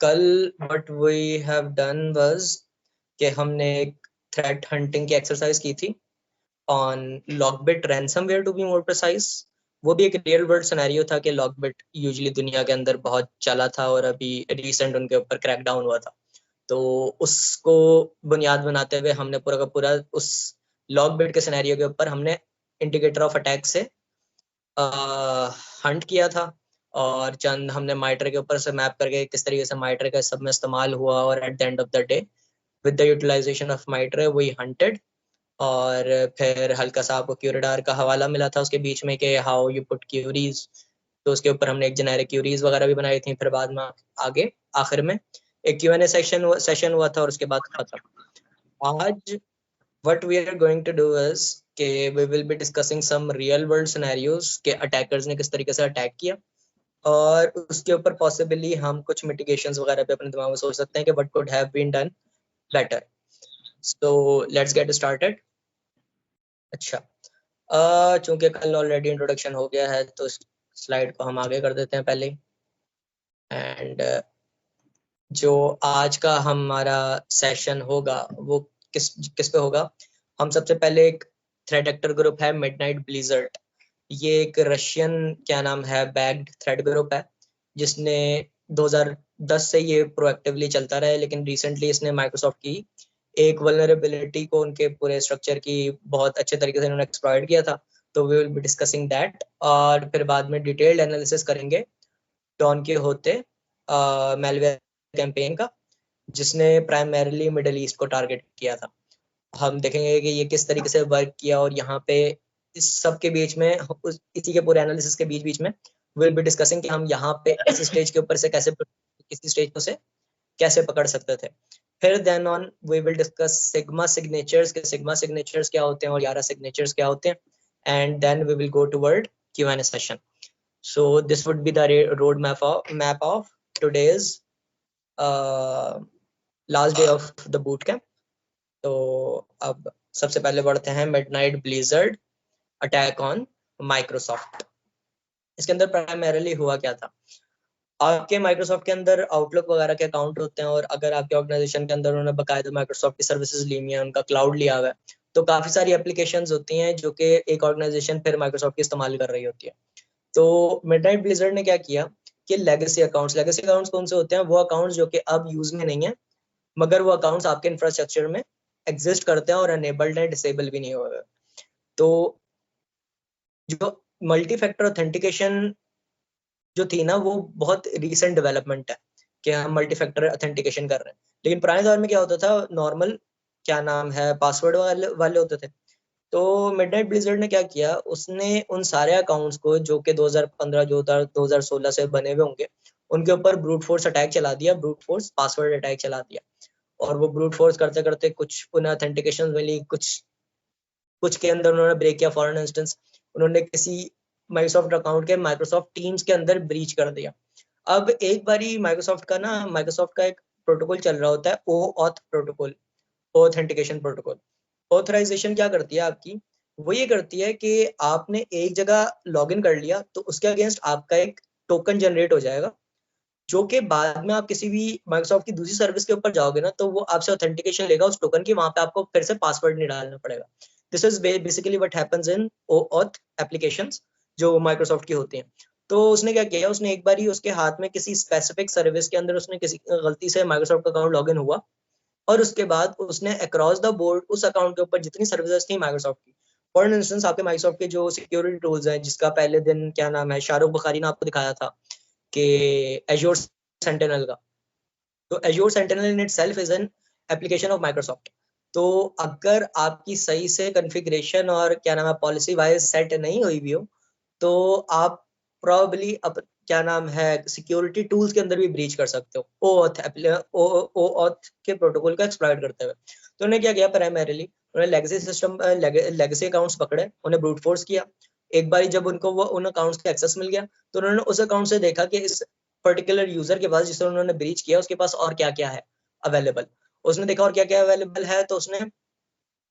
कल what we have done was कि हमने एक थ्रेट हंटिंग की एक्सरसाइज की थी on LockBit ransomware to be more precise. वो भी एक रियल वर्ल्ड सिनेरियो था कि लॉकबिट यूजुअली दुनिया के अंदर बहुत चला था और अभी रिसेंट उनके ऊपर क्रैकडाउन हुआ था। तो उसको बुनियाद बनाते हुए हमने पूरा का पूरा उस लॉकबिट के सिनेरियो के ऊपर हमने इंडिकेटर ऑफ अटैक से हंट किया था और चंद हमने माइटर के ऊपर से मैप करके किस तरीके से माइटर का सब में इस्तेमाल हुआ और at the end of the day with the utilization of MITRE we hunted. और फिर हल्का सा आपको क्यूरीडार का हवाला मिला था उसके बीच में कि हाउ यू पुट क्यूरीज। तो उसके ऊपर हमने एक जेनेरिक क्यूरीज वगैरह भी बनाई थी। फिर बाद में आगे आखिर में एक Q&A सेशन हुआ था और उसके बाद खत्म। आज what we are going to do is कि we will be discussing some real world scenarios के अटैकर्स ने किस तरीके से अटैक किया और उसके ऊपर पॉसिबली हम कुछ मिटिगेशंस वगैरह पे अपने दिमाग में सोच सकते हैं कि what could have been done better. So let's get started. अच्छा, चूंकि कल ऑलरेडी इंट्रोडक्शन हो गया है तो स्लाइड को हम आगे कर देते हैं पहले। एंड जो आज का हमारा सेशन होगा वो किस किस पे होगा। हम सबसे पहले एक थ्रेड एक्टर ग्रुप है मिडनाइट ब्लिजर्ड। ये एक रशियन क्या नाम है बैक्ड थ्रेड ग्रुप है जिसने 2010 से ये प्रोएक्टिवली चलता रहा है, लेकिन रिसेंटली इसने माइक्रोसॉफ्ट की एक वल्नरेबिलिटी को उनके पूरे स्ट्रक्चर की बहुत अच्छे तरीके से इन्होंने एक्सप्लॉइट किया था। तो we will be discussing that और फिर बाद में डिटेल्ड एनालिसिस करेंगे डॉन के होते मेलवेयर कैंपेन का जिसने प्राइमरीली मिडिल ईस्ट को टारगेट किया था। हम देखेंगे कि ये किस तरीके से वर्क किया और यहाँ पे इस सब के बीच में इसी के पूरे एनालिसिस के बीच बीच में विल बी डिस्कसिंग कि हम यहाँ पे इस स्टेज के ऊपर से कैसे किसी स्टेज को से कैसे पकड़ सकते थे। फिर then on we will discuss Sigma signatures के सिग्मा सिग्नेचर्स क्या होते हैं और यारा सिग्नेचर्स क्या होते हैं। And then we will go toward Q&A session. So this would be the road map of today's last day of the boot camp. तो अब सबसे पहले बढ़ते हैं midnight blizzard attack on Microsoft. इसके अंदर प्राइमरीली हुआ क्या था। आपके माइक्रोसॉफ्ट के अंदर आउटलुक वगैरह के अकाउंट होते हैं और अगर आपके ऑर्गेनाइजेशन के अंदर उन्होंने बकायदा माइक्रोसॉफ्ट की सर्विसेज ली हुई है, उनका क्लाउड लिया हुआ है, तो काफी सारी एप्लीकेशंस होती हैं जो कि एक ऑर्गेनाइजेशन फिर माइक्रोसॉफ्ट की इस्तेमाल कर रही होती है। तो मिडनाइट ब्लिजर्ड ने क्या किया कि लेगेसी अकाउंट्स कौन से होते हैं, वो अकाउंट्स जो कि अब यूज में नहीं है मगर वो अकाउंट्स आपके इंफ्रास्ट्रक्चर में एग्जिस्ट करते हैं और अनेबल्ड है, डिसेबल भी नहीं हुए। तो जो मल्टी फैक्टर ऑथेंटिकेशन जो थी ना वो बहुत रीसेंट डेवलपमेंट है कि हम मल्टी फैक्टर ऑथेंटिकेशन कर रहे हैं। लेकिन पुराने दौर में क्या होता था, नॉर्मल क्या नाम है पासवर्ड वाले होते थे। तो मिडनाइट ब्लिजर्ड ने क्या किया, उसने उन सारे अकाउंट्स को जो कि 2015 2016 से बने हुए होंगे उनके ऊपर ब्रूट फोर्स अटैक चला दिया, ब्रूट फोर्स पासवर्ड अटैक चला दिया। और वो ब्रूट फोर्स करते करते कुछ उन्हें ऑथेंटिकेशन मिली, कुछ के अंदर उन्होंने ब्रेक किया। फॉर इंस्टेंस उन्होंने किसी माइक्रोसॉफ्ट अकाउंट के माइक्रोसॉफ्ट टीम्स के अंदर ब्रीच कर दिया। अब एक बारी माइक्रोसॉफ्ट का एक प्रोटोकॉल चल रहा होता है OAuth protocol, authentication protocol. Authorization क्या करती है आपकी, वो ये करती है कि आपने एक जगह लॉगिन कर लिया तो उसके अगेंस्ट आपका एक टोकन जनरेट हो जाएगा जो कि बाद में आप किसी भी माइक्रोसॉफ्ट की दूसरी सर्विस के ऊपर जाओगे ना तो वो आपसे ऑथेंटिकेशन लेगा उस टोकन की, वहां पे आपको फिर से पासवर्ड नहीं डालना पड़ेगा। This is basically what happens in OAuth applications जो माइक्रोसॉफ्ट की होती हैं। तो उसने क्या किया, उसने एक बार ही उसके हाथ में किसी स्पेसिफिक सर्विस के अंदर उसने किसी गलती से माइक्रोसॉफ्ट का अकाउंट लॉगिन हुआ और उसके बाद उसने अक्रॉस द बोर्ड उस अकाउंट के ऊपर जितनी सर्विसेज थी माइक्रोसॉफ्ट की, फॉर इंस्टेंस आपके माइक्रोसॉफ्ट के जो सिक्योरिटी टूल्स हैं जिसका पहले दिन क्या नाम है शाहरुख बुखारी ने आपको दिखाया था कि एज्योर सेंटिनल का, तो azure sentinel in itself is an application of Microsoft. तो अगर आपकी सही से कॉन्फ़िगरेशन और क्या नाम है पॉलिसी वाइज सेट नहीं हुई भी हो तो आप प्रॉब्ली अब क्या नाम है सिक्योरिटी टूल्स के अंदर भी ब्रीच कर सकते हो OAuth के प्रोटोकॉल का एक्सप्लॉइट करते हुए। तो उन्होंने क्या किया, प्राइमरीली उन्होंने लेगेसी अकाउंट्स पकड़े, उन्हें ब्रूट फोर्स किया। एक बार जब उनको वो उन अकाउंट्स का एक्सेस मिल गया तो उन्होंने उस अकाउंट से देखा कि इस पर्टिकुलर यूजर के पास जिसे उन्होंने ब्रीच किया उसके पास और क्या क्या है अवेलेबल। उसने देखा और क्या क्या अवेलेबल है तो उसने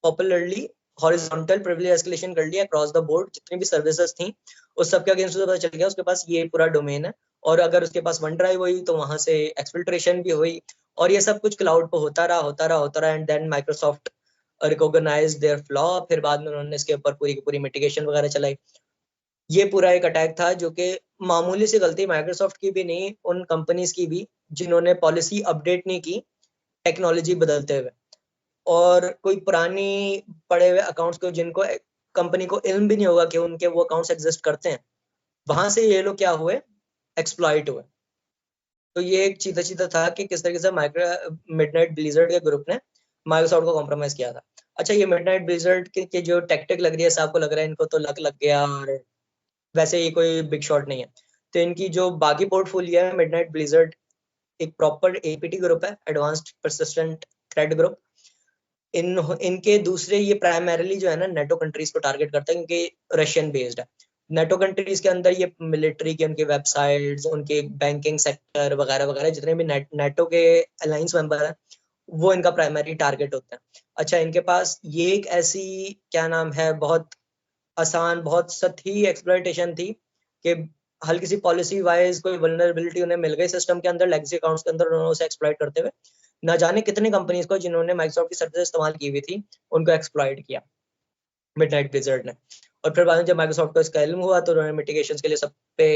पॉपुलरली हॉरिजॉन्टल प्रिविलेज एस्केलेशन कर लिया अक्रॉस द बोर्ड, जितनी भी सर्विसेज थी उस सबके अगेंस्ट पता चल गया उसके पास ये पूरा डोमेन है और अगर उसके पास वन ड्राइव हुई तो वहां से एक्सफिल्ट्रेशन भी हुई, और ये सब कुछ क्लाउड पे होता रहा and then Microsoft recognize their flaw. फिर बाद में उन्होंने इसके ऊपर पूरी की पूरी मिटिगेशन वगैरह चलाई। ये पूरा एक अटैक था जो कि मामूली सी गलती माइक्रोसॉफ्ट की भी नहीं, उन कंपनीज की भी जिन्होंने पॉलिसी अपडेट नहीं की टेक्नोलॉजी बदलते हुए, और कोई पुरानी पड़े हुए अकाउंट्स को जिनको कंपनी को इल्म भी नहीं होगा कि उनके वो अकाउंट्स एग्जिस्ट करते हैं, वहां से ये लोग क्या हुए, एक्सप्लॉइट हुए। तो ये एक सीधा सीधा था कि किस तरीके से मिडनाइट ब्लिजर्ड के ग्रुप ने माइक्रोसॉफ्ट को कॉम्प्रोमाइज किया था। अच्छा, ये मिडनाइट ब्लिजर्ड के जो टैक्टिक लग रही है, आपको लग रहा है इनको तो लग गया, और वैसे ये कोई बिग शॉट नहीं है। तो इनकी जो बाकी पोर्टफोलियो है, मिडनाइट ब्लिजर्ड एक प्रॉपर एपीटी ग्रुप है, एडवांस्ड परसिस्टेंट थ्रेट ग्रुप। इनके दूसरे ये प्राइमरीली जो है ना नेटो कंट्रीज को टारगेट करता है, क्योंकि रशियन बेस्ड है। नेटो कंट्रीज के अंदर ये मिलिट्री के उनके वेबसाइट्स, उनके बैंकिंग सेक्टर वगैरह वगैरह जितने भी नेटो के अलायंस मेंबर हैं, वो इनका प्राइमरी टारगेट होता है। अच्छा, इनके पास ये एक ऐसी क्या नाम है, बहुत आसान, बहुत सही एक्सप्लॉइटेशन थी कि हल्की सी पॉलिसी वाइज कोई वल्नरेबिलिटी उन्हें मिल गई सिस्टम के अंदर, लेगेसी अकाउंट्स के अंदर, उन्होंने उसे एक्सप्लॉइट करते हुए ना जाने कितनी कंपनीज को जिन्होंने माइक्रोसॉफ्ट की सर्विस इस्तेमाल की हुई थी उनको एक्सप्लॉइट किया मिडनाइट ब्लिजर्ड ने। और फिर बाद में जब माइक्रोसॉफ्ट को इसका इल्म हुआ तो उन्होंने मिटिगेशन के लिए सब पे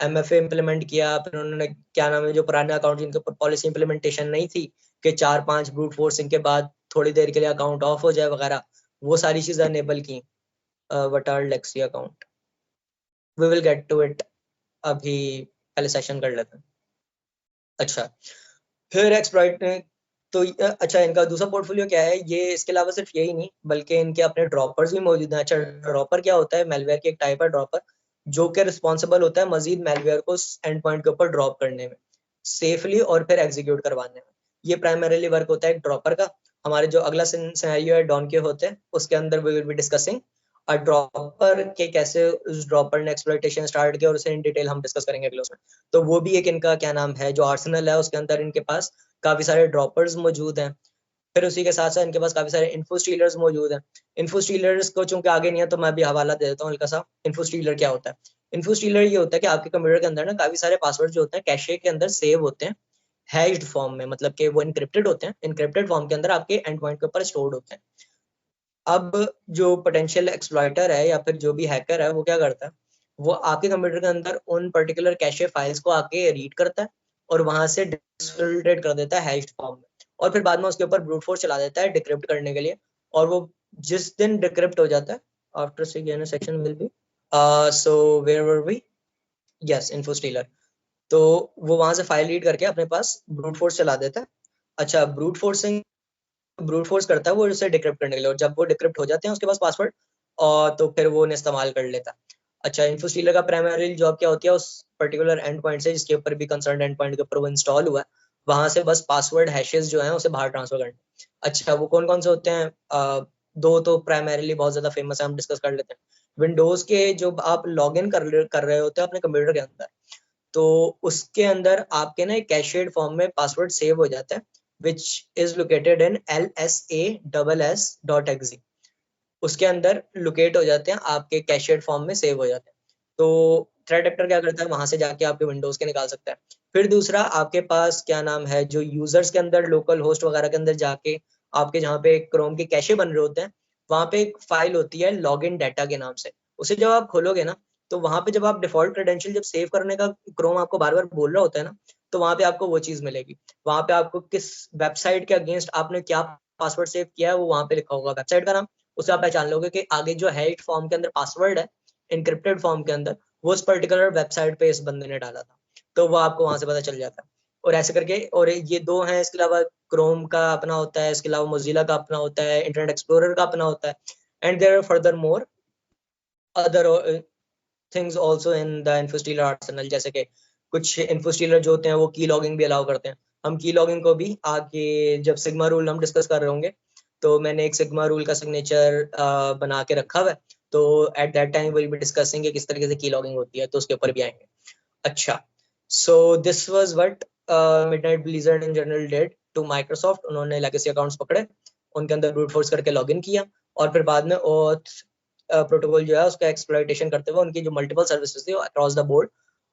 एमएफए इम्प्लीमेंट किया। फिर उन्होंने क्या नाम है, जो पुराने अकाउंट जिनके ऊपर पॉलिसी इंप्लीमेंटेशन नहीं थी कि 4-5 ब्रूट फोर्सिंग के बाद थोड़ी देर के लिए अकाउंट ऑफ हो जाए वगैरह, वो सारी चीजें अनेबल की। What are legacy account, we will get to it, अभी पहले सेशन कर लेते हैं। अच्छा, फिर एक्सप्लॉइट ने तो अच्छा, इनका दूसरा पोर्टफोलियो क्या है, ये इसके अलावा सिर्फ यही नहीं बल्कि इनके अपने ड्रॉपर्स भी मौजूद हैं। अच्छा, ड्रॉपर क्या होता है, मेलवेयर की एक टाइप है ड्रॉपर, जो कि रिस्पॉन्सिबल होता है मजीद मेलवेयर को एंड पॉइंट के ऊपर ड्रॉप करने में सेफली और फिर एग्जीक्यूट करवाने में। ये प्राइमरीली वर्क होता है एक ड्रॉपर का। हमारे जो अगला सिनेरियो है डॉन के होते हैं, उसके अंदर वी विल बी डिस्कसिंग और ड्रॉपर के कैसे उस ड्रॉपर ने एक्सप्लॉइटेशन स्टार्ट किया, और उसे इन डिटेल हम डिस्कस करेंगे अगले उसमें। तो वो भी एक इनका क्या नाम है जो आर्सेनल है, उसके अंदर इनके पास काफी सारे ड्रॉपर्स मौजूद हैं। फिर उसी के साथ साथ इनके पास काफी सारे इन्फो स्टीलर्स मौजूद हैं। इन्फो स्टीलर्स को चूंकि आगे नहीं है तो मैं भी हवाला दे देता हूँ हल्का सा। इन्फो स्टीलर क्या होता है, इन्फो स्टीलर ये होता है कि आपके कंप्यूटर के अंदर ना काफी सारे पासवर्ड जो होते हैं कैशे के अंदर सेव होते हैं हैश्ड फॉर्म में, मतलब कि वो इनक्रिप्टेड होते हैं, इनक्रिप्टेड फॉर्म के अंदर आपके एंड पॉइंट के ऊपर स्टोर्ड होते हैं। अब जो पोटेंशियल एक्सप्लॉइटर है या फिर जो भी हैकर है वो क्या करता है, वो आपके कंप्यूटर के अंदर उन पर्टिकुलर कैशे फाइल्स को आके रीड करता है और वहां से डिक्रिप्ट कर देता है हैश्ड फॉर्म में, और फिर बाद में उसके ऊपर ब्रूट फोर्स चला देता है डिक्रिप्ट करने के लिए। और वो जिस दिन डिक्रिप्ट हो जाता है, after section will be so where were we, yes, info stealer. तो वो वहां से फाइल रीड करके अपने पास ब्रूट फोर्स चला देता है। अच्छा, ब्रूट फोर्स करता है वो उसे डिक्रिप्ट करने के लिए, और जब वो डिक्रिप्ट हो जाते हैं उसके पास पासवर्ड, और तो फिर वो उन्हें इस्तेमाल कर लेता है। अच्छा, इन्फो स्टीलर का प्राइमरी जॉब क्या होती है, उस पर्टिकुलर एंड पॉइंट से जिसके ऊपर भी कंसर्न एंड पॉइंट के ऊपर वो इंस्टॉल हुआ है, वहां से बस पासवर्ड हैशेस जो हैं उसे बाहर ट्रांसफर करना। अच्छा, वो कौन कौन से होते हैं, दो तो प्राइमरीली बहुत ज्यादा फेमस है, हम डिस्कस कर लेते हैं। विंडोज के जो आप लॉग इन कर रहे होते हैं अपने कंप्यूटर के अंदर, तो उसके अंदर आपके ना कैशेड फॉर्म में पासवर्ड सेव हो जाता है which is located in lsass.exe। उसके अंदर लोकेट हो जाते हैं, आपके कैशेड फॉर्म में सेव हो जाते हैं। तो थ्रेट एक्टर क्या करता है, वहां से जाके आपके विंडोज के निकाल सकता है। फिर दूसरा आपके पास क्या नाम है, जो यूजर्स के अंदर लोकल होस्ट वगैरह के अंदर जाके आपके जहाँ पे क्रोम के कैशे बन रहे होते हैं, वहां पे एक फाइल होती है लॉग इन डाटा के नाम से। उसे जब आप खोलोगे ना, तो वहां पे जब आप डिफॉल्ट क्रेडेंशियल जब सेव करने का क्रोम आपको बार बार बोल रहा होता है ना, तो वहां पे आपको वो चीज मिलेगी। वहां पे आपको किस वेबसाइट के अगेंस्ट आपने क्या पासवर्ड सेव किया है वो वहां पे लिखा होगा, वेबसाइट का नाम। उससे आप पहचान लोगे कि आगे जो है फॉर्म के अंदर पासवर्ड है इनक्रिप्टेड फॉर्म के अंदर, वो उस पर्टिकुलर वेबसाइट पे इस बंदे ने डाला था, तो वो आपको वहां से पता चल जाता है। और ऐसे करके, और ये दो हैं, इसके अलावा क्रोम का अपना होता है, इसके अलावा मोजिला का अपना होता है, इंटरनेट एक्सप्लोरर का अपना होता है, and there are further more other things also in the infostealer arsenal. जैसे कि कुछ इन्फोस्टीलर जो होते हैं वो की लॉगिंग भी अलाउ करते हैं। हम की लॉगिंग को भी आगे जब सिग्मा रूल हम डिस्कस कर रहे होंगे, तो मैंने एक सिग्मा रूल का सिग्नेचर बना के रखा हुआ है, तो at that time will be discussing किस तरीके से की लॉगिंग होती है, तो उसके ऊपर भी आएंगे। अच्छा, so this was what Midnight Blizzard in general did to Microsoft. उन्होंने लेगेसी अकाउंट्स पकड़े, उनके अंदर ब्रूट फोर्स करके लॉगिन किया, और फिर बाद में OAuth प्रोटोकॉल जो है उसका एक्सप्लॉइटेशन करते हुए उनकी जो मल्टीपल सर्विसेज थी अक्रॉस द बोर्ड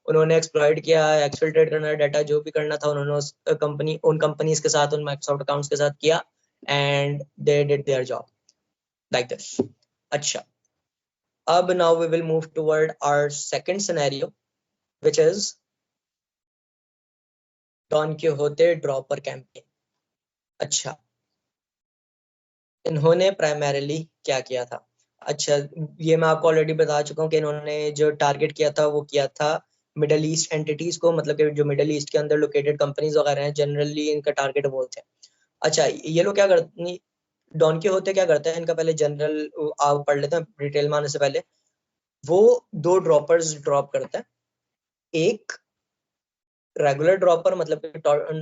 उन्होंने एक्सप्लॉइट किया, एक्सफिल्ट्रेट करना डाटा, जो भी करना था उन्होंने उन कंपनीज के साथ, उन माइक्रोसॉफ्ट अकाउंट्स के साथ किया, and they did their job like this. अच्छा, अब now we will move toward our second scenario which is Don quijote dropper campaign. अच्छा, इन्होंने प्राइमरीली क्या किया था? अच्छा, ये मैं आपको ऑलरेडी बता चुका हूँ कि इन्होंने जो टारगेट किया था वो किया था मिडल ईस्ट एंटिटीज को, मतलब कि जो मिडल ईस्ट के अंदर लोकेटेड कंपनीज वगैरह हैं, जनरली इनका टारगेट वो थे. अच्छा, ये लोग क्या करते, डॉन के होते क्या करते हैं, इनका पहले जनरल आप पढ़ लेते हैं डिटेल में आने से पहले. वो दो ड्रॉपर्स ड्रॉप करते हैं. एक रेगुलर ड्रॉपर, मतलब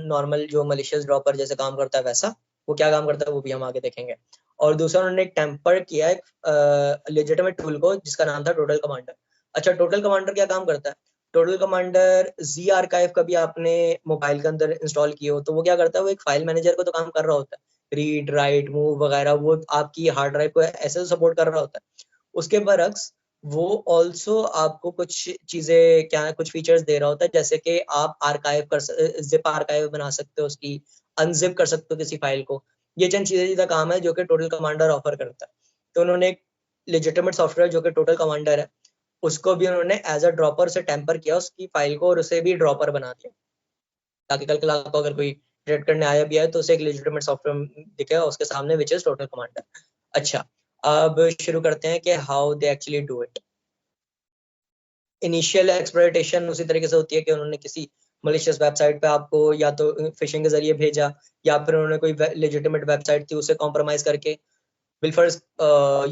नॉर्मल जो मलिशियस ड्रॉपर जैसे काम करता है वैसा, वो क्या काम करता है वो भी हम आगे देखेंगे. और दूसरा उन्होंने एक टेम्पर किया एक लेजिटिमेट टूल को जिसका नाम था टोटल कमांडर. अच्छा, टोटल कमांडर क्या काम करता है? टोटल कमांडर जी आर्काइव कभी आपने मोबाइल के अंदर इंस्टॉल किए हो तो वो क्या करता है, वो एक फाइल मैनेजर को तो काम कर रहा होता है, रीड राइट मूव वगैरह, वो आपकी हार्ड ड्राइव को ऐसे सपोर्ट कर रहा होता है. उसके बरक्स वो ऑल्सो आपको कुछ चीजें, क्या कुछ फीचर्स दे रहा होता है, जैसे कि आप आर्काइव जिप आर्काइव बना सकते हो, उसकी अनजिप कर सकते हो किसी फाइल को. ये चंद चीजें सीधा काम है जो कि टोटल कमांडर ऑफर करता है. तो उन्होंने एक लेजिटिमेट सॉफ्टवेयर जो कि टोटल कमांडर है, उसको भी उन्होंने एज अ ड्रॉपर से टेम्पर किया उसकी फाइल को, और उसे भी ड्रॉपर बना दिया, ताकि कल आपको अगर कोई ट्रेड करने आया भी है तो उसे एक लेजिटिमेट सॉफ्टवेयर दिखेगा उसके सामने विच इज टोटल कमांडर. अच्छा, अब शुरू करते हैं कि how they actually do it. Initial exploitation उसी तरीके से होती है कि उन्होंने किसी मलिशियस वेबसाइट पे आपको या तो फिशिंग के जरिए भेजा, या फिर उन्होंने कोई लेजिटिमेट वेबसाइट थी उसे कॉम्प्रोमाइज करके, will first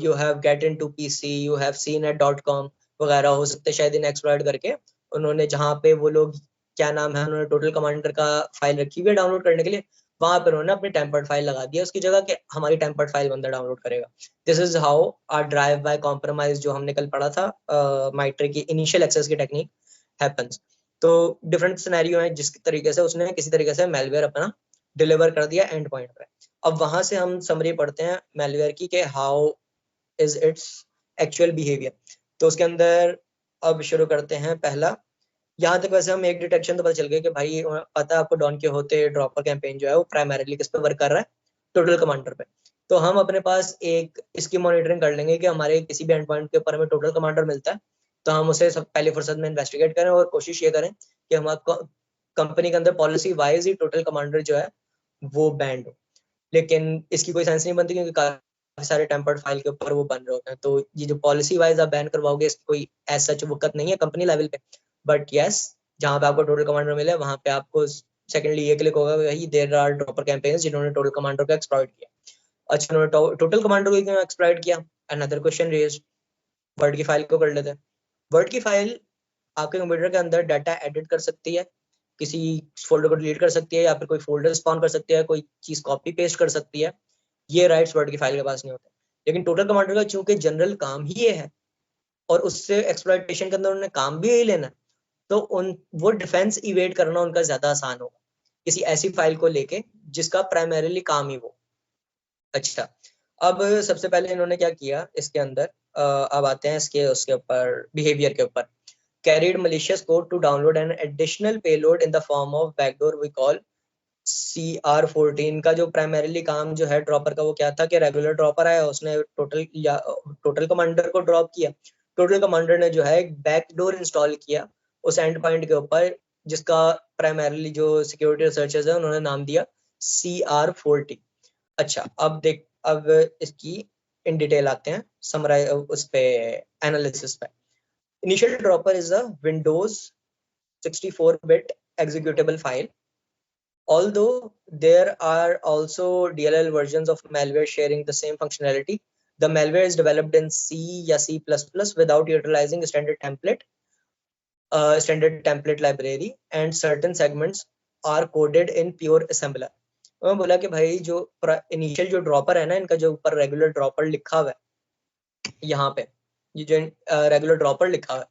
you have get into PC, you have seen at .com वगैरह हो सकते हैं शायद इन एक्सप्लॉइट करके. उन्होंने जहाँ पे वो लोग, क्या नाम है, उन्होंने टोटल कमांडर का फाइल रखी हुई है डाउनलोड करने के लिए, वहां पर उन्होंने अपनी टेम्पर्ड फाइल लगा दिया उसकी जगह कि हमारी टेम्पर्ड फाइल बंदा डाउनलोड करेगा. This is how are drive by compromise, जो हमने कल पढ़ा था माइट्रे की इनिशियल एक्सेस की टेक्निक हैपेंस. तो डिफरेंट सिनेरियो है जिस तरीके से उसने किसी तरीके से मेलवेयर अपना डिलीवर कर दिया एंड पॉइंट पे. अब वहां से हम समरी पढ़ते हैं मेलवेयर की कि how is its actual behaviour. तो उसके अंदर अब शुरू करते हैं पहला. यहाँ तक वैसे हम एक डिटेक्शन तो पता चल गया कि भाई पता है आपको डॉन quijote ड्रॉपर कैंपेन जो है वो प्राइमरीली किस पे वर्क कर रहा है, टोटल कमांडर पे. तो हम अपने पास एक इसकी मॉनिटरिंग कर लेंगे कि हमारे किसी भी एंड पॉइंट के ऊपर हमें टोटल कमांडर मिलता है तो हम उसे सब पहले फुर्सत में इन्वेस्टिगेट करें और कोशिश ये करें कि हमारे कंपनी के अंदर पॉलिसी वाइज ही टोटल कमांडर जो है वो बैंड हो. लेकिन इसकी कोई सेंस नहीं बनती क्योंकि काफी सारे टेम्पर्ड फाइल के ऊपर वो बन रहे होते हैं. तो ये जो पॉलिसी वाइज आप बैन करवाओगे इसकी कोई ऐसा वक्त नहीं है कंपनी लेवल पे. बट यस, जहाँ पे आपको टोटल कमांडर मिले वहां पे आपको सेकेंडली ये क्लिक होगा भाई देयर आर ड्रॉपर कैंपेन्स जिन्होंने टोटल कमांडर को एक्सप्लॉइट किया. अच्छा, उन्होंने टोटल कमांडर को क्यों एक्सप्लॉइट किया? Another question raised. वर्ड की फाइल को कर लेते हैं. वर्ड की फाइल आपके कंप्यूटर के अंदर डाटा एडिट कर सकती है, किसी फोल्डर को डिलीट कर सकती है, या फिर कोई फोल्डर स्पॉन कर सकती है, कोई चीज कॉपी पेस्ट कर सकती है. ये राइट्स वर्ड की फाइल के पास नहीं होते. लेकिन टोटल कमांडर का चूंकि जनरल काम ही ये है और उससे एक्सप्लॉइटेशन के अंदर उन्होंने काम भी यही लेना है, तो उन वो डिफेंस इवेट करना उनका ज्यादा आसान होगा किसी ऐसी फाइल को लेके जिसका प्राइमरीली काम ही वो. अच्छा, अब सबसे पहले इन्होंने क्या किया इसके अंदर, अब आते हैं इसके उसके ऊपर बिहेवियर के ऊपर. carried malicious code to download an additional payload in the form of backdoor we call CR14. का जो प्राइमरीली काम जो है ड्रॉपर का वो क्या था कि रेगुलर ड्रॉपर आया उसने टोटल कमांडर को ड्रॉप किया. टोटल कमांडर ने जो है एक बैकडोर इंस्टॉल किया उस एंड पॉइंट के ऊपर जिसका प्राइमरीली जो सिक्योरिटी रिसर्चर्स है उन्होंने नाम दिया CR40. अच्छा, अब इसकी इन डिटेल आते हैं समराइज उस पे एनालिसिस पे. Initial dropper is a Windows 64-bit executable file. Although there are also DLL versions of malware sharing the same functionality, the malware is developed in C या C++ without utilizing standard template library, and certain segments are coded in pure assembler. मैं बोला कि भाई जो initial जो dropper है ना, इनका जो ऊपर रेगुलर ड्रॉपर लिखा हुआ है यहाँ पे, ये जो रेगुलर ड्रॉपर लिखा हुआ है,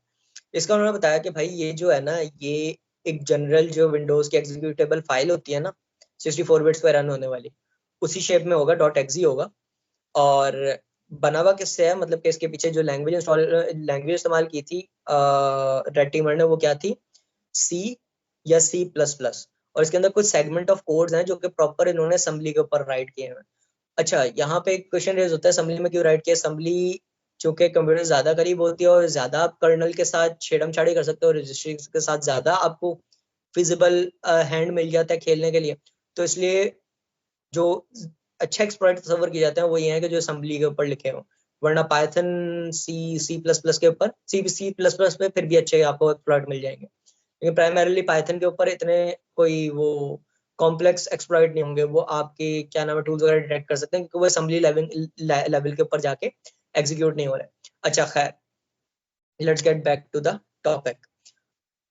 इसका उन्होंने बताया कि भाई ये जो है ना, ये एक जनरल जो विंडोज की एग्जीक्यूटेबल फाइल होती है ना 64 बिट्स पे रन होने वाली, उसी शेप में होगा, .exe होगा. और बना हुआ किससे है, मतलब कि इसके पीछे जो लैंग्वेज इस्तेमाल की थी रेड टीमर ने, वो क्या थी, सी या C++, और इसके अंदर कुछ सेगमेंट ऑफ कोड्स हैं जो कि प्रॉपर इन्होंने असेंबली के ऊपर राइट किए हैं। अच्छा, यहाँ पे एक क्वेश्चन रेज होता है, असेंबली में क्यों राइट किया? असेंबली चूंकि कंप्यूटर ज्यादा करीब होती है और ज्यादा आप कर्नल के साथ छेड़म छाड़ी कर सकते हो, रजिस्ट्री के साथ ज्यादा आपको फिजिबल हैंड मिल जाता है खेलने के लिए, तो इसलिए जो अच्छा एक्सप्लॉइट तस्वर किए जाते हैं वो ये है कि जो असेंबली के ऊपर लिखे हो, वरना पाइथन C++ के ऊपर C++ पे फिर भी अच्छे आपको एक्सप्लॉइट मिल जाएंगे, लेकिन प्राइमरीली पाइथन के ऊपर इतने कोई वो कॉम्प्लेक्स एक्सप्लॉइट नहीं होंगे, वो आपके क्या नाम है टूल्स वगैरह डिटेक्ट कर सकते हैं क्योंकि वो असेंबली लेवल के ऊपर जाके एग्जीक्यूट नहीं हो रहा है। अच्छा खैर, let's get back to the topic.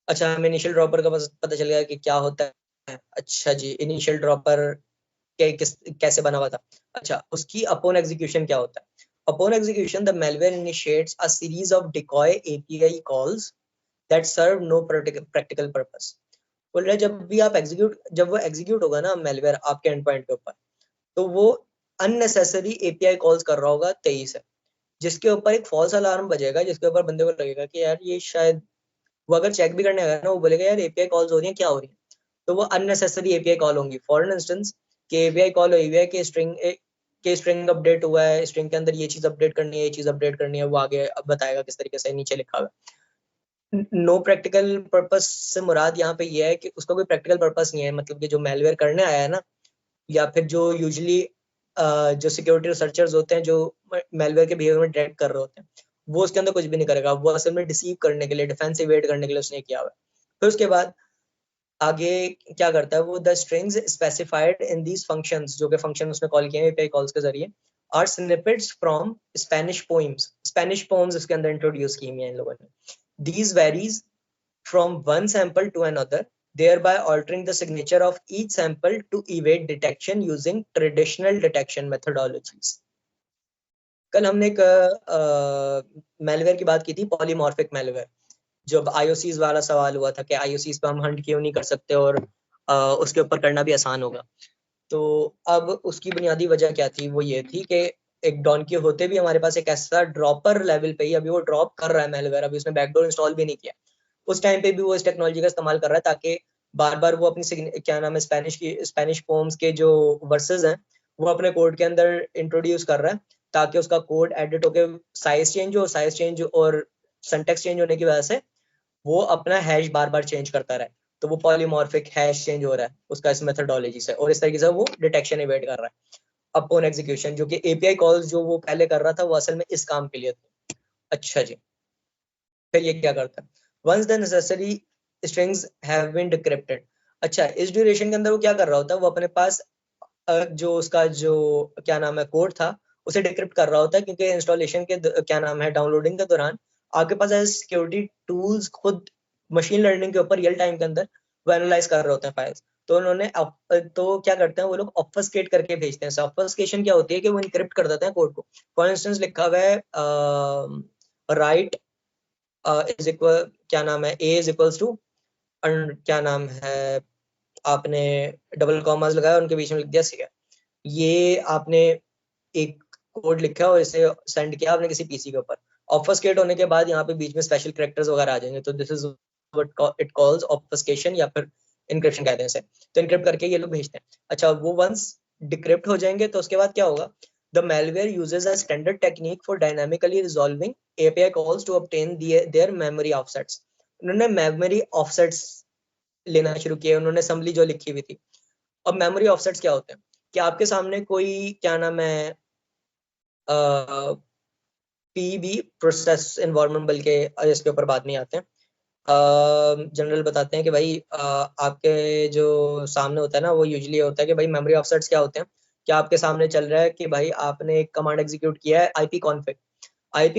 अच्छा, हमें इनिशियल ड्रॉपर का पता चल गया कि क्या होता है। अच्छा जी, इनिशियल ड्रॉपर कैसे बना हुआ था। अच्छा, उसकी अपॉन एग्जीक्यूशन क्या होता है? Upon execution the malware initiates a series of decoy API calls that serve no practical purpose। बोल रहे जब वो एग्जीक्यूट होगा ना मेलवेयर आपके एंड पॉइंट के ऊपर, तो वो अननेसेसरी एपीआई कॉल्स कर रहा होगा 23 है, जिसके ऊपर एक फॉल्स अलार्म बजेगा, जिसके ऊपर बंदे को लगेगा कि यार ये शायद, वो अगर चेक भी करने आएगा ना, वो बोलेगा यार एपीआई कॉल्स हो रही हैं, क्या हो रही है, तो वो अननेसेसरी एपीआई कॉल होंगी। फॉर इंस्टेंस के एपीआई कॉल हुई है कि स्ट्रिंग अपडेट हुआ है, स्ट्रिंग के अंदर ये चीज अपडेट करनी है, ये चीज अपडेट करनी है, वो आगे अब बताएगा किस तरीके से, नीचे लिखा हुआ है। नो प्रैक्टिकल पर्पस से मुराद यहाँ पे ये है कि उसका कोई प्रैक्टिकल पर्पस नहीं है, मतलब कि जो मेलवेयर करने आया है ना, या फिर जो यूजुअली जो सिक्योरिटी रिसर्चर्स होते हैं जो मेलवेयर के बिहेवियर में डिटेक्ट कर रहे होते हैं, वो उसके अंदर कुछ भी नहीं करेगा, वो असल में डिसीव करने के लिए, डिफेंस इवेड करने के लिए उसने किया हुआ है। फिर उसके बाद आगे क्या करता है वो, the strings specified in these functions, जो कि फंक्शन उसने कॉल किए हैं एपीआई कॉल्स के जरिए, are snippets from Spanish poems. Spanish poems इसके अंदर इंट्रोड्यूस की हैं इन लोगों ने। These varies from one sample to another, thereby altering the signature of each sample to evade detection using traditional detection methodologies। कल हमने एक मेलवेयर की बात की थी, पॉलीमॉर्फिक मेलवेयर, जब आईओसीज वाला सवाल हुआ था कि आईओसीज पे हम हंट क्यों नहीं कर सकते और उसके ऊपर करना भी आसान होगा। तो अब उसकी बुनियादी वजह क्या थी, वो ये थी कि एक डॉन के होते भी हमारे पास एक ऐसा ड्रॉपर लेवल पे ही अभी वो ड्रॉप कर रहा है मेलवेयर, अभी उसने बैकडोर इंस्टॉल भी नहीं किया, उस टाइम पे भी वो इस टेक्नोलॉजी का इस्तेमाल कर रहा है ताकि बार बार वो अपनी क्या नाम है स्पेनिश पोम्स के जो वर्सेस हैं वो अपने कोड के अंदर इंट्रोड्यूस कर रहा है, ताकि उसका कोड एडिट होके साइज चेंज और सिंटैक्स चेंज होने की वजह से वो अपना हैश बार बार चेंज करता रहे, तो वो पॉलीमॉर्फिक हैश चेंज हो रहा है उसका इस मेथोडोलॉजी से, और इस तरीके से वो डिटेक्शन इवेट कर रहा है अपॉन एग्जीक्यूशन, जो कि एपीआई कॉल्स जो वो पहले कर रहा था वो असल में इस काम के लिए थे। अच्छा जी, फिर ये क्या करता है, once the necessary strings have been decrypted. अच्छा, इस ड्यूरेशन के अंदर वो क्या कर रहा होता है, वो अपने पास जो उसका जो क्या नाम है कोड था उसे डिक्रिप्ट कर रहा होता है, क्योंकि इंस्टॉलेशन के क्या नाम है डाउनलोडिंग के दौरान आपके पास एज सिक्योरिटी टूल्स खुद मशीन लर्निंग के ऊपर रियल टाइम के अंदर वो एनालाइज कर रहे होते हैं फाइल्स, तो उन्होंने तो क्या करते हैं वो लोग ऑब्फस्केट करके भेजते हैं। ऑब्फस्केशन क्या होती है कि वो इनक्रिप्ट कर देते हैं कोड को। फॉर इंस्टेंस लिखा हुआ है राइट इज इक्वल क्या नाम है ए इज इक्वल्स टू क्या नाम है, आपने डबल कॉमास लगाया उनके बीच में लिख दिया सी है, ये आपने एक कोड लिखा और इसे सेंड किया आपने किसी पीसी के ऊपर, ऑब्फस्केट होने के बाद यहाँ पे बीच में स्पेशल कैरेक्टर्स वगैरह आ जाएंगे, तो this is what it calls obfuscation या फिर इनक्रिप्शन कहते हैं इसे। तो इनक्रिप्ट करके ये लोग भेजते हैं। अच्छा, वो वंस डिक्रिप्ट हो जाएंगे तो उसके बाद क्या होगा, the malware uses a standard technique for dynamically resolving API calls to obtain their memory offsets। उन्होंने मेमोरी ऑफसेट्स लेना शुरू किया, उन्होंने असेंबली जो लिखी हुई थी। अब मेमोरी ऑफसेट्स क्या होते हैं कि आपके सामने कोई क्या नाम है पीबी प्रोसेस एनवायरनमेंट, बल्कि इसके ऊपर बाद में आते हैं, जनरल बताते हैं कि भाई आपके जो सामने होता है ना वो यूजुअली होता है कि भाई मेमोरी ऑफसेट्स क्या होते हैं, कि आपके सामने चल रहा है कि भाई आपने एक कमांड एग्जीक्यूट किया है आईपी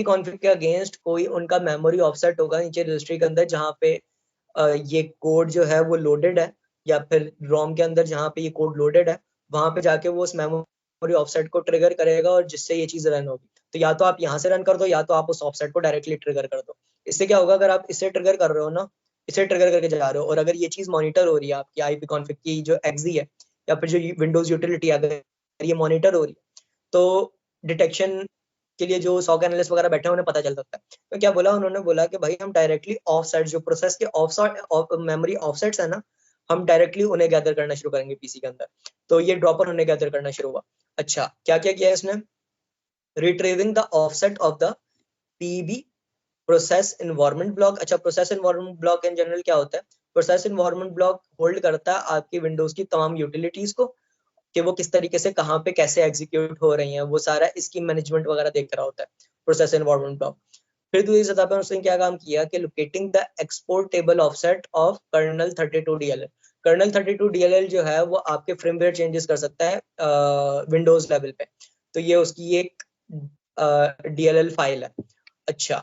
कॉन्फ़िग के अगेंस्ट कोई उनका मेमोरी ऑफसेट होगा नीचे रजिस्ट्री के अंदर, जहाँ पे ये कोड जो है वो लोडेड है, या फिर रोम के अंदर जहाँ पे ये कोड लोडेड है वहां पे जाके वो उस मेमोरी ऑफसेट को ट्रिगर करेगा और जिससे ये चीज रन होगी। तो या तो आप यहाँ से रन कर दो या तो आप उस ऑफसेट को डायरेक्टली ट्रिगर कर दो। इससे क्या होगा, अगर आप इसे ट्रिगर कर रहे हो ना, इसे ट्रिगर करके जा रहे हो, और अगर ये चीज मॉनिटर हो रही है आपकी आईपी कॉन्फ़िग की जो एक्जी है या फिर जो विंडोज यूटिलिटी अगर ये मॉनिटर हो रही है, तो डिटेक्शन के लिए जो सॉक एनालिस्ट वगैरह बैठे हैं उन्हें पता चल सकता है। तो क्या बोला उन्होंने, बोला कि भाई हम डायरेक्टली ऑफसेट, जो प्रोसेस के ऑफसेट मेमोरी ऑफसेट्स है ना, हम डायरेक्टली उन्हें गैदर करना शुरू करेंगे पीसी के अंदर। तो ये ड्रॉपर उन्हें गैदर करना शुरू हुआ। अच्छा, क्या क्या किया इसने, retrieving the offset of the PB process environment block. अच्छा, process environment block in general क्या होता है, प्रोसेस इन्वायरमेंट ब्लॉक होल्ड करता है आपकी विंडोज की तमाम यूटिलिटीज को, कि वो किस तरीके से कहाँ पे कैसे एग्जीक्यूट हो रही हैं, वो सारा इसकी मैनेजमेंट वगैरह देख रहा होता है प्रोसेस इन्वायरमेंट ब्लॉक। फिर दूसरी सतह पर उसने क्या काम किया कि locating the export table offset of kernel 32 DLL। Kernel 32 DLL जो है वो आपके फ्रेमवेयर चेंजेस कर सकता है विंडोज लेवल पे, तो ये उसकी एक DLL फाइल है। अच्छा,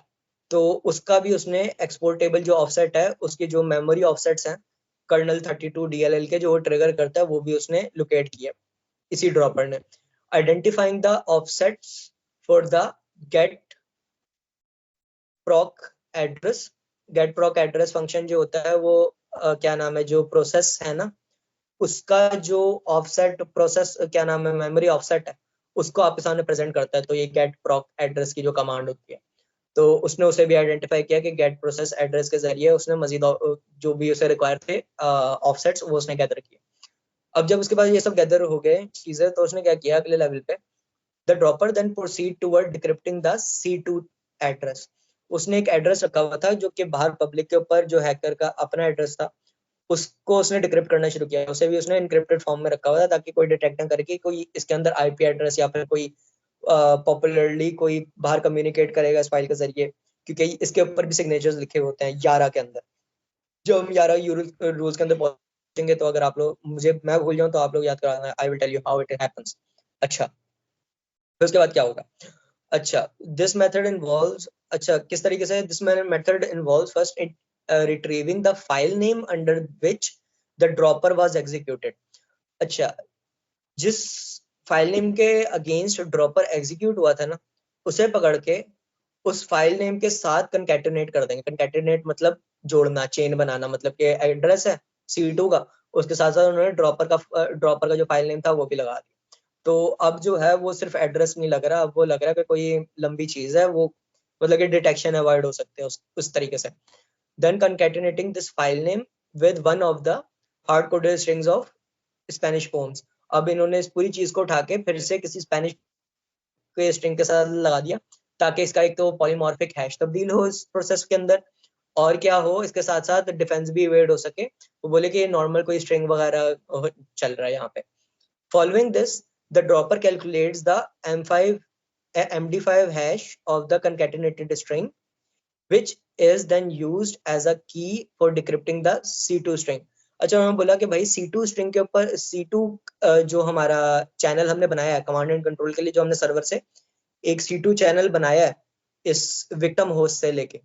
तो उसका भी उसने एक्सपोर्ट टेबल जो ऑफसेट है उसके जो मेमोरी ऑफसेट्स हैं कर्नल 32 DLL के जो वो ट्रिगर करता है, वो भी उसने लोकेट किया इसी ड्रॉपर ने। Identifying the offsets for the get proc address. Get proc address function जो होता है वो क्या नाम है, जो प्रोसेस है ना उसका जो ऑफसेट प्रोसेस क्या नाम है, मेमोरी ऑफसेट है, उसको आपके सामने प्रेजेंट करता है। तो ये गेट प्रॉक एड्रेस की जो कमांड होती है, तो उसने उसे भी आइडेंटिफाई किया कि गेट प्रोसेस एड्रेस के जरिए उसने मजीद जो भी उसे रिक्वायर थे ऑफसेट्स वो उसने गैदर किए। अब जब उसके बाद ये सब गैदर हो गए चीजें, तो उसने क्या किया अगले लेवल पे, the dropper then proceed toward decrypting the C2 address. उसने एक एड्रेस रखा हुआ था जो कि बाहर पब्लिक के ऊपर जो हैकर का अपना एड्रेस था, उसको उसने डिक्रिप्ट करना शुरू किया। उसे भी उसने इनक्रिप्टेड फॉर्म में रखा हुआ था ताकि कोई डिटेक्ट ना करे कि कोई इसके अंदर आईपी एड्रेस या फिर कोई पॉपुलरली कोई बाहर कम्युनिकेट करेगा इस फाइल के जरिए, क्योंकि इसके ऊपर भी सिग्नेचर्स लिखे होते हैं 11 के अंदर। जो हम 11 रूल्स के अंदर पहुंचेंगे, तो अगर आप लोग मुझे मैं भूल जाऊं तो आप लोग याद कराना, I will tell you how it happens. अच्छा, फिर उसके बाद क्या होगा, अच्छा दिस मेथड इन्वॉल्व्स, अच्छा किस तरीके से this method involves first retrieving the file name under which the dropper was executed. अच्छा, जिस फाइल नेम के अगेंस्ट ड्रॉपर एग्जीक्यूट हुआ था ना, उसे पकड़ के उस फाइल नेम के साथ कंकैटिनेट कर देंगे। कंकैटिनेट मतलब जोड़ना, चेन बनाना, मतलब कि एड्रेस है C2 का, उसके साथ साथ उन्होंने ड्रॉपर का जो फाइल नेम था वो भी लगा दिया। तो अब जो है वो सिर्फ एड्रेस नहीं लग रहा, अब वो लग रहा है कि कोई लंबी चीज है, वो मतलब कि डिटेक्शन अवॉइड हो सकते हैं उस तरीके से। Then concatenating this file name with one of the hard coded strings of Spanish poems. अब इन्होंने इस पूरी चीज को उठा के फिर से किसी स्पेनिश के स्ट्रिंग के साथ लगा दिया, ताकि इसका एक तो पॉलीमॉर्फिक हैश तब्दील हो इस प्रोसेस के अंदर, और क्या हो इसके साथ साथ डिफेंस भी इवेड हो सके। वो बोले कि नॉर्मल कोई स्ट्रिंग वगैरह चल रहा है यहाँ पे। Following this the dropper calculates the MD5 hash of the concatenated string which is then used as a key for decrypting the C2 string। अच्छा, उन्होंने बोला कि भाई C2 स्ट्रिंग के ऊपर C2 जो हमारा चैनल हमने बनाया है कमांड एंड कंट्रोल के लिए, जो हमने सर्वर से एक C2 चैनल बनाया है इस विक्टिम होस्ट से लेके,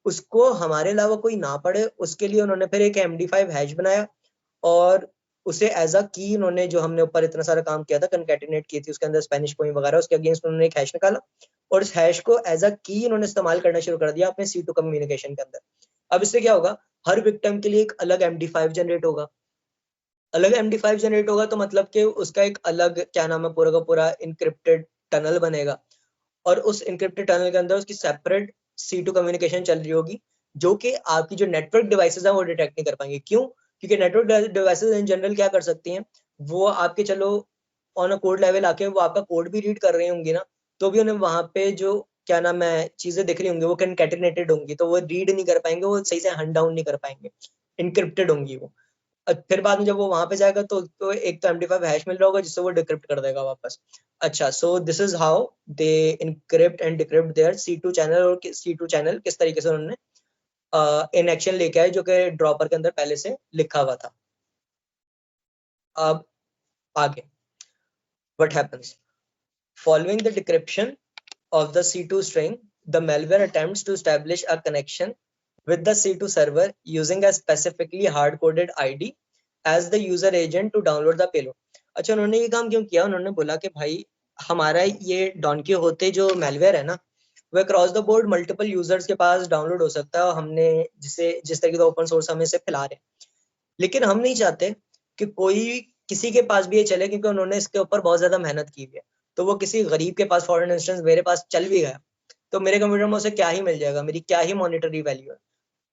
उसको हमारे अलावा कोई ना पढ़े, उसके लिए उन्होंने फिर एक MD5 हैश बनाया, और उसे एज अ की उन्होंने, जो हमने ऊपर इतना सारा काम किया था कंकैटिनेट की थी उसके अंदर स्पेनिश पोइम वगैरह, उसके अगेंस्ट उन्होंने एक हैश निकाला, और इस हैश को एज अ की उन्होंने इस्तेमाल करना शुरू कर दिया अपने C2 कम्युनिकेशन के अंदर। अब इससे क्या होगा, हर विक्टिम के लिए एक अलग MD5 जनरेट होगा। अलग MD5 जनरेट होगा तो मतलब कि उसका एक अलग क्या नाम है, पूरा का पूरा इनक्रिप्टेड टनल बनेगा, और उस इनक्रिप्टेड टनल के अंदर उसकी सेपरेट C2 कम्युनिकेशन चल रही होगी, जो कि आपकी जो नेटवर्क डिवाइसेस हैं वो डिटेक्ट नहीं कर पाएंगे। क्यों? क्योंकि नेटवर्क डिवाइसेस इन जनरल क्या कर सकती हैं, वो आपके चलो ऑन अ कोड लेवल आके वो आपका कोड भी रीड कर रही होंगी ना, तो भी उन्हें वहां पे जो क्या नाम है चीजें दिख रही होंगी वो कंकैटिनेटेड होंगी, तो वो रीड नहीं कर पाएंगे, वो सही से हंट डाउन नहीं कर पाएंगे, इनक्रिप्टेड होंगी वो। फिर बाद में जब वो वहां पे जाएगा तो एक तो MD5 हैश मिल रहा होगा जिससे वो डिक्रिप्ट कर देगा वापस। अच्छा, so this is how they encrypt and decrypt their C2 channel, और C2 चैनल किस तरीके से उन्होंने इन एक्शन लेके आए जो कि ड्रॉपर के अंदर पहले से लिखा हुआ था। अब आगे what happens following the decryption of the C2 string, the malware attempts to establish a connection with the C2 server using a specifically hard-coded ID as the user agent to download the payload। अच्छा, उन्होंने ये काम क्यों किया, उन्होंने बोला कि भाई हमारा ये डॉनकी होते जो मेलवेयर है ना, वह cross the board multiple users के पास डाउनलोड हो सकता है, और हमने जिस तरीके का ओपन सोर्स हम इसे फैला रहे हैं, लेकिन हम नहीं चाहते कि कोई किसी के पास भी ये चले, क्योंकि उन्होंने इसके ऊपर बहुत ज्यादा मेहनत की हुई है। तो वो किसी गरीब के पास फॉर इंस्टेंस मेरे पास चल भी गया, तो मेरे कंप्यूटर में उसे क्या ही मिल जाएगा, मेरी क्या ही मॉनिटरी वैल्यू है।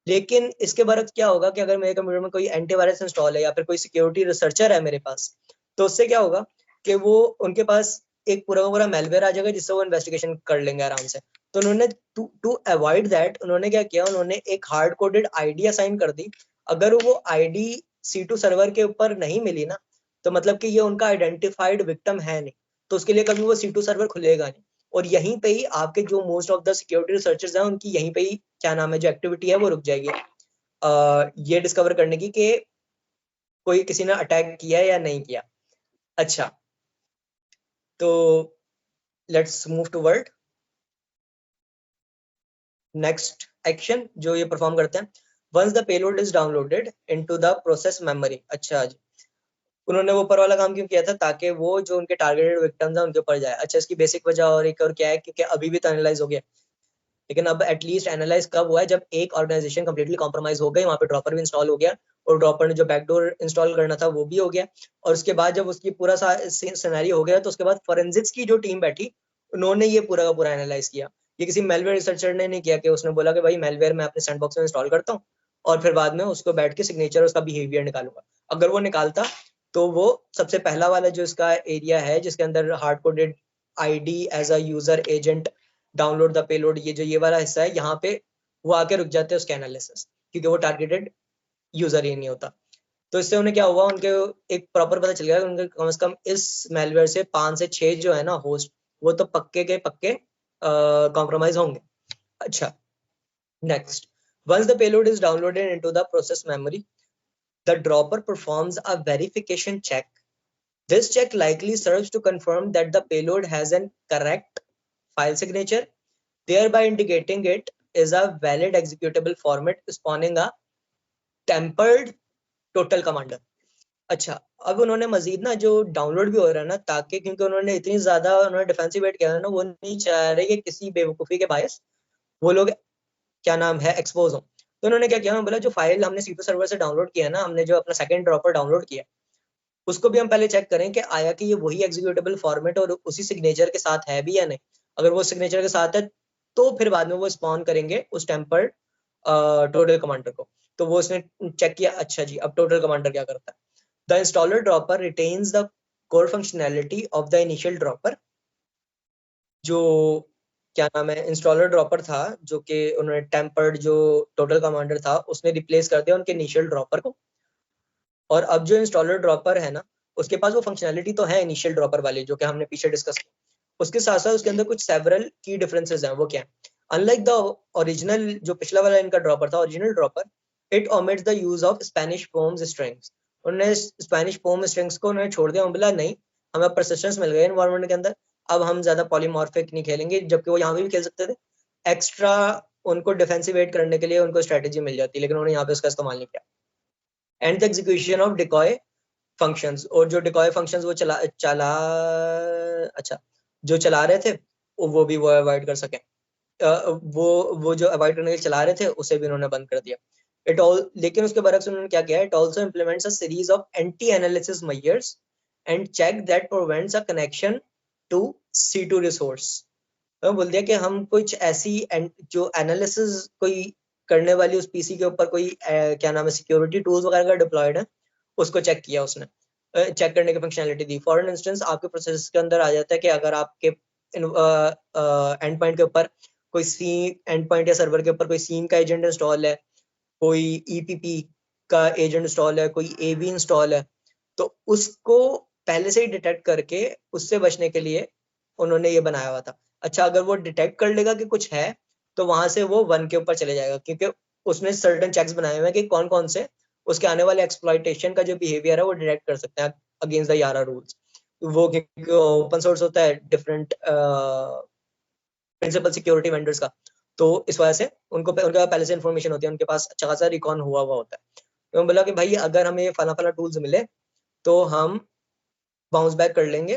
लेकिन इसके बरक्स क्या होगा कि अगर मेरे कंप्यूटर में कोई एंटीवायरस इंस्टॉल है या फिर कोई सिक्योरिटी रिसर्चर है मेरे पास, तो उससे क्या होगा कि वो उनके पास एक पूरा का पूरा मेलवेयर आ जाएगा जिससे वो इन्वेस्टिगेशन कर लेंगे आराम से। तो उन्होंने टू अवॉइड दैट उन्होंने क्या किया, उन्होंने एक हार्ड कोडेड आईडी असाइन कर दी। अगर वो आईडी C2 सर्वर के ऊपर नहीं मिली ना, तो मतलब कि ये उनका आइडेंटिफाइड विक्टिम है नहीं, तो उसके लिए कभी वो C2 सर्वर खुलेगा नहीं। और यहीं पे ही आपके जो most of the security researchers हैं उनकी यहीं पे ही क्या नाम है जो एक्टिविटी है वो रुक जाएगी, ये डिस्कवर करने की कि कोई किसी ने अटैक किया है या नहीं किया। अच्छा, तो let's move toward next action जो ये परफॉर्म करते हैं। Once the payload is downloaded into the process memory. अच्छा जी, उन्होंने वो ऊपर वाला काम क्यों किया था, ताकि वो जो उनके टारगेटेड विक्टिम्स हैं उनके ऊपर जाए। अच्छा, इसकी बेसिक वजह और एक और क्या है, क्योंकि अभी भी तो एनालाइज हो गया, लेकिन अब एटलीस्ट एनालाइज कब हुआ है, जब एक ऑर्गेनाइजेशन कंप्लीटली कॉम्प्रोमाइज हो गई, वहां पे ड्रॉपर भी इंस्टॉल हो गया और ड्रॉपर ने जो बैकडोर इंस्टॉल करना था वो भी हो गया। और उसके बाद जब उसकी पूरा सिनेरियो हो गया, तो उसके बाद फोरेंसिक्स की जो टीम बैठी, उन्होंने ये पूरा का पूरा एनालाइज किया। ये किसी मेलवेयर रिसर्चर ने नहीं किया कि उसने बोला कि भाई मेलवेयर मैं अपने सैंडबॉक्स में इंस्टॉल करता हूँ और फिर बाद में उसको बैठ के सिग्नेचर उसका बिहेवियर निकालूंगा। अगर वो निकालता तो वो सबसे पहला वाला जो इसका एरिया है जिसके अंदर hard coded ID as a user agent download the payload, ये वाला हिस्सा है, यहाँ पे वो आके रुक जाते हैं उसके एनालिसिस, क्योंकि वो टारगेटेड यूजर ही नहीं होता। तो इससे उन्हें क्या हुआ, उनके एक प्रॉपर पता चल गया कि उनके कम से कम इस मेलवेयर से 5 से 6 जो है ना होस्ट, वो तो पक्के के पक्के कॉम्प्रोमाइज होंगे। अच्छा, next, once the payload is downloaded into the process memory, the dropper performs a verification check. This check likely serves to confirm that the payload has an correct file signature, thereby indicating it is a valid executable format spawning a tempered total commander. अच्छा, अब उन्होंने मजीद ना जो download भी हो रहा है ना, ताकि क्योंकि उन्होंने इतनी ज्यादा उन्होंने डिफेंसिव वेट किया है ना, वो नहीं चाह रहे कि किसी बेवकूफी के बायस वो लोग क्या नाम है एक्सपोज हो। तो उन्होंने क्या किया, उन्होंने बोला जो फाइल हमने C2 सर्वर से डाउनलोड किया ना, हमने जो अपना सेकंड ड्रॉपर डाउनलोड किया, उसको भी हम पहले चेक करें कि आया कि ये वही एग्जीक्यूटेबल फॉर्मेट और उसी सिग्नेचर के साथ है भी या नहीं। अगर वो सिग्नेचर के साथ है तो फिर बाद में वो स्पॉन करेंगे उस टेम्पर्ड टोटल कमांडर को। तो वो उसने चेक किया। अच्छा जी, अब टोटल कमांडर क्या करता है, the installer dropper retains the core functionality of the initial dropper. जो क्या नाम है इंस्टॉलर ड्रॉपर था, जो कि उन्होंने टेम्पर्ड जो टोटल कमांडर था उसने रिप्लेस कर दिया उनके इनिशियल ड्रॉपर को। और अब जो इंस्टॉलर ड्रॉपर है ना, उसके पास वो फंक्शनैलिटी तो है इनिशियल ड्रॉपर वाली जो कि हमने पीछे डिस्कस की, उसके साथ साथ उसके अंदर कुछ सेवरल की डिफरेंसेस हैं। वो क्या है, अनलाइक द ओरिजिनल जो पिछला वाला इनका ड्रॉपर था, original dropper, it omits the use of Spanish poems strings. उन्होंने स्पेनिश पोम स्ट्रिंग्स को उन्होंने छोड़ दिया, बोला नहीं, हमें परसिस्टेंस मिल गए एनवायरनमेंट के अंदर, अब हम ज्यादा पॉलीमॉर्फिक नहीं खेलेंगे, जबकि वो यहाँ पे भी खेल सकते थे। एक्स्ट्रा उनको डिफेंसिवेट करने के लिए उनको स्ट्रेटेजी मिल जाती, लेकिन उन्होंने यहाँ पे उसका इस्तेमाल नहीं किया। And the execution of decoy functions, और जो डिकॉय फंक्शंस वो चला अच्छा जो चला रहे थे वो भी वो अवॉइड कर सके, वो जो अवॉइड करने के लिए चला रहे थे उसे भी उन्होंने बंद कर दिया। इट ऑल, लेकिन उसके बरक्स उन्होंने क्या किया, it also implements a series of anti analysis measures and check that prevents a connection to C2 resource. तो बोल दिया कि हम कुछ ऐसी जो एनालिसिस कोई करने वाली उस पीसी के ऊपर कोई क्या नाम है सिक्योरिटी टूल्स वगैरह का डिप्लॉयड है, उसको चेक किया उसने, चेक करने की फंक्शनैलिटी दी। फॉर इंस्टेंस आपके प्रोसेस के अंदर आ जाता है कि अगर आपके एंड पॉइंट के ऊपर कोई सी एंड पॉइंट या सर्वर के ऊपर कोई सीन का एजेंट इंस्टॉल है, कोई EPP का एजेंट इंस्टॉल है, कोई AV इंस्टॉल है, तो उसको पहले से ही डिटेक्ट करके उससे बचने के लिए उन्होंने ये बनाया हुआ था। अच्छा, अगर वो डिटेक्ट कर लेगा कि कुछ है, तो वहां से वो 1 के ऊपर चले जाएगा, क्योंकि उसने सर्टेन चेक्स बनाए हुए हैं कि कौन कौन से उसके आने वाले एक्सप्लॉइटेशन का जो बिहेवियर है वो डिटेक्ट कर सकते हैं अगेंस्ट द यारा रूल्स। वो क्योंकि ओपन सोर्स होता है डिफरेंट प्रिंसिपल सिक्योरिटी वेंडर्स का, तो इस वजह से उनका पहले से इन्फॉर्मेशन होती है, उनके पास अच्छा खासा रिकॉन हुआ होता है। तो मैं बोला कि भाई अगर हमें फला फला टूल्स मिले तो हम बाउंस बैक कर लेंगे,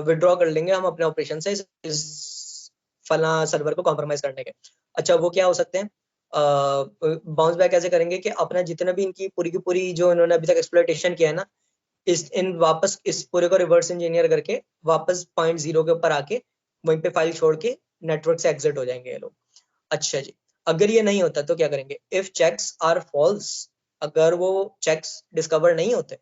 विड्रॉ कर लेंगे हम अपने ऑपरेशन से इस फला सर्वर को कॉम्प्रोमाइज करने के। अच्छा, वो क्या हो सकते हैं, बाउंस बैक कैसे करेंगे कि अपना जितना भी इनकी पूरी की पूरी जो इन्होंने अभी तक एक्सप्लॉइटेशन किया है ना, इन वापस इस पूरे को रिवर्स इंजीनियर करके वापस पॉइंट 0 के ऊपर आके वहीं पे फाइल छोड़ के नेटवर्क से एग्जिट हो जाएंगे ये लोग। अच्छा जी, अगर ये नहीं होता तो क्या करेंगे? इफ चेक्स आर फॉल्स, अगर वो चेक्स डिस्कवर नहीं होते